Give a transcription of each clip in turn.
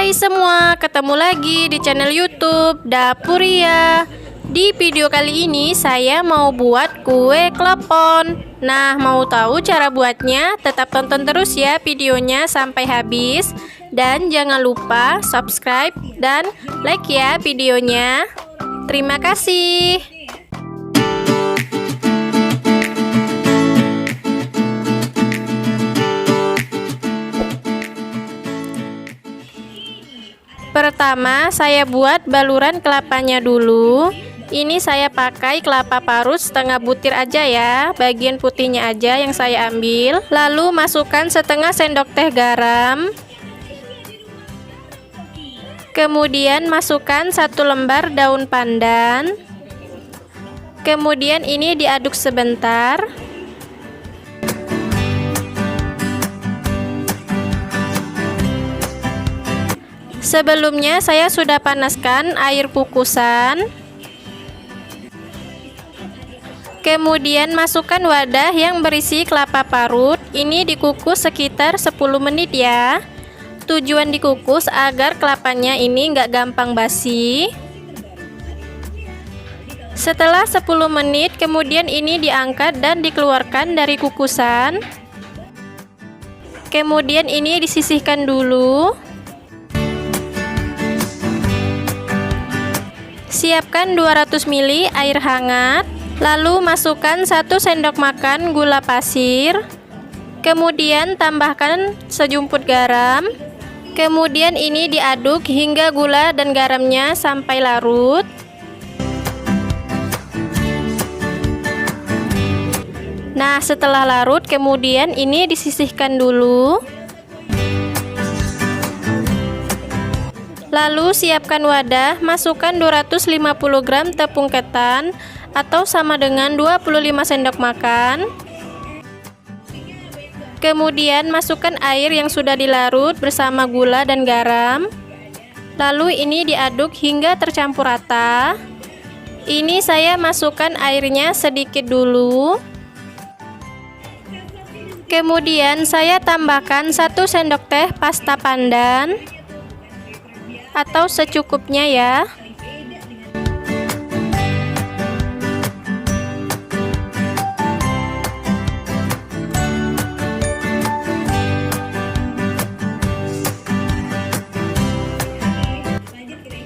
Hai semua, ketemu lagi di channel YouTube Dapuria. Di video kali ini saya mau buat kue klepon. Nah, mau tahu cara buatnya? Tetap tonton terus ya videonya sampai habis. Dan jangan lupa subscribe dan like ya videonya. Terima kasih. Pertama, saya buat baluran kelapanya dulu. Ini saya pakai kelapa parut setengah butir aja ya, bagian putihnya aja yang saya ambil. Lalu masukkan setengah sendok teh garam. Kemudian masukkan 1 lembar daun pandan. Kemudian ini diaduk sebentar. Sebelumnya saya sudah panaskan air kukusan. Kemudian masukkan wadah yang berisi kelapa parut. Ini dikukus sekitar 10 menit ya. Tujuan dikukus agar kelapanya ini nggak gampang basi. Setelah 10 menit kemudian ini diangkat dan dikeluarkan dari kukusan. Kemudian ini disisihkan dulu. Siapkan 200 ml air hangat, lalu masukkan 1 sendok makan gula pasir, kemudian tambahkan sejumput garam, kemudian ini diaduk hingga gula dan garamnya sampai larut. Nah, setelah larut kemudian ini disisihkan dulu. Lalu siapkan wadah, masukkan 250 gram tepung ketan atau sama dengan 25 sendok makan. Kemudian masukkan air yang sudah dilarut bersama gula dan garam. Lalu ini diaduk hingga tercampur rata. Ini saya masukkan airnya sedikit dulu. Kemudian saya tambahkan 1 sendok teh pasta pandan atau secukupnya ya.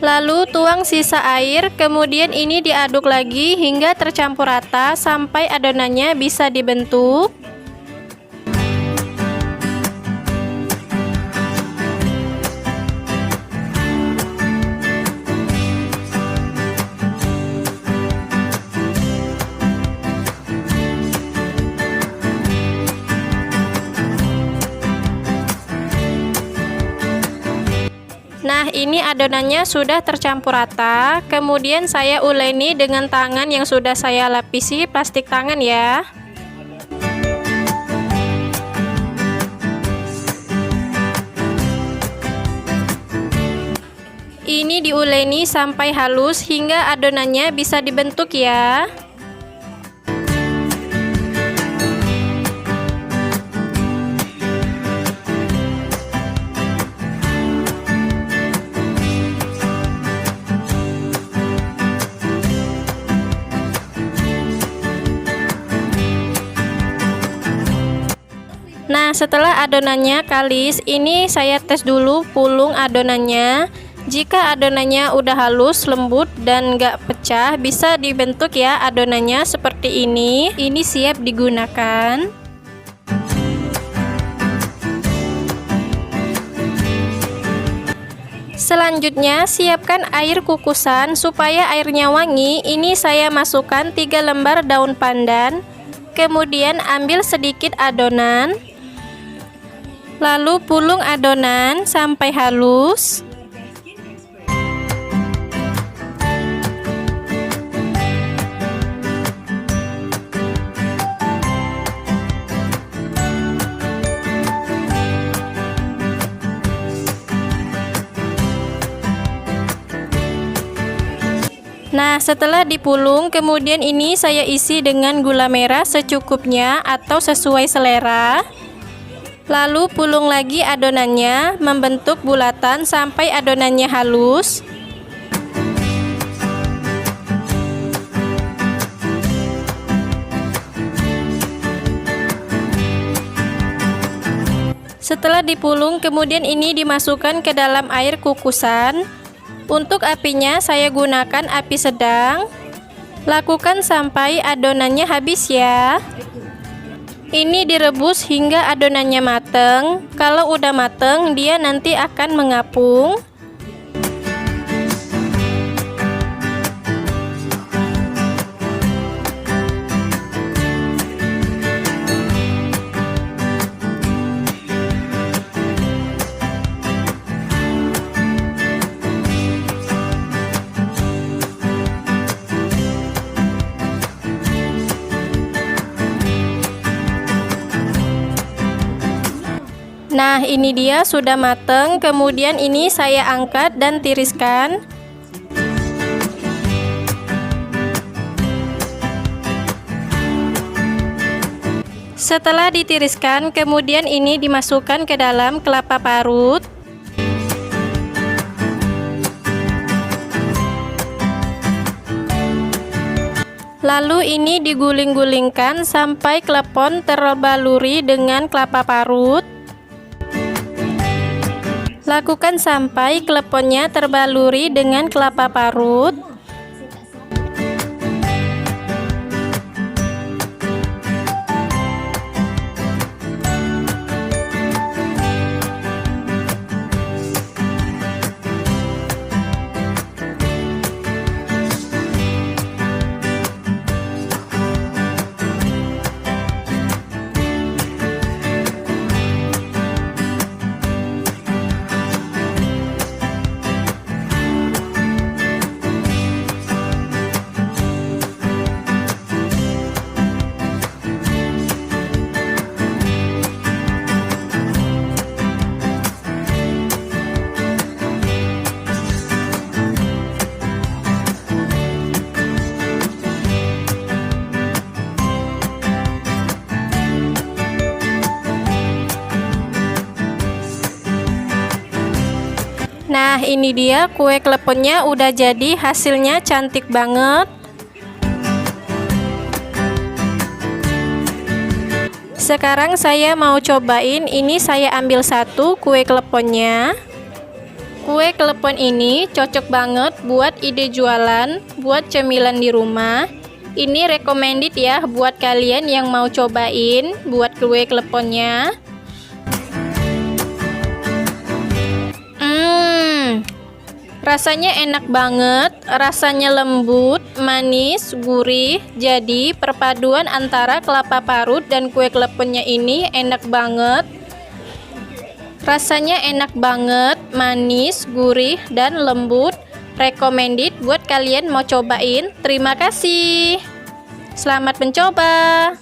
Lalu tuang sisa air, kemudian ini diaduk lagi hingga tercampur rata sampai adonannya bisa dibentuk. Nah, ini adonannya sudah tercampur rata. Kemudian saya uleni dengan tangan yang sudah saya lapisi plastik tangan ya. Ini diuleni sampai halus hingga adonannya bisa dibentuk ya. Nah, setelah adonannya kalis, ini saya tes dulu pulung adonannya. Jika adonannya udah halus, lembut, dan nggak pecah, bisa dibentuk ya adonannya seperti ini. Ini siap digunakan. Selanjutnya, siapkan air kukusan supaya airnya wangi. Ini saya masukkan 3 lembar daun pandan. Kemudian ambil sedikit adonan. Lalu pulung adonan sampai halus. Nah, setelah dipulung, kemudian ini saya isi dengan gula merah secukupnya atau sesuai selera. Lalu pulung lagi adonannya membentuk bulatan sampai adonannya halus. Setelah dipulung, kemudian ini dimasukkan ke dalam air kukusan. Untuk apinya saya gunakan api sedang. Lakukan sampai adonannya habis ya. Ini direbus hingga adonannya mateng. Kalau udah mateng, dia nanti akan mengapung. Nah, ini dia sudah mateng. Kemudian ini saya angkat dan tiriskan. Setelah ditiriskan, kemudian ini dimasukkan ke dalam kelapa parut. Lalu ini diguling-gulingkan sampai klepon terbaluri dengan kelapa parut. Lakukan sampai kleponnya terbaluri dengan kelapa parut. Nah, ini dia kue kleponnya udah jadi, hasilnya cantik banget. Sekarang saya mau cobain, ini saya ambil satu kue kleponnya. Kue klepon ini cocok banget buat ide jualan, buat cemilan di rumah. Ini recommended ya buat kalian yang mau cobain buat kue kleponnya. Rasanya enak banget, rasanya lembut, manis, gurih. Jadi perpaduan antara kelapa parut dan kue kleponnya ini enak banget. Rasanya enak banget, manis, gurih, dan lembut. Recommended buat kalian mau cobain. Terima kasih. Selamat mencoba.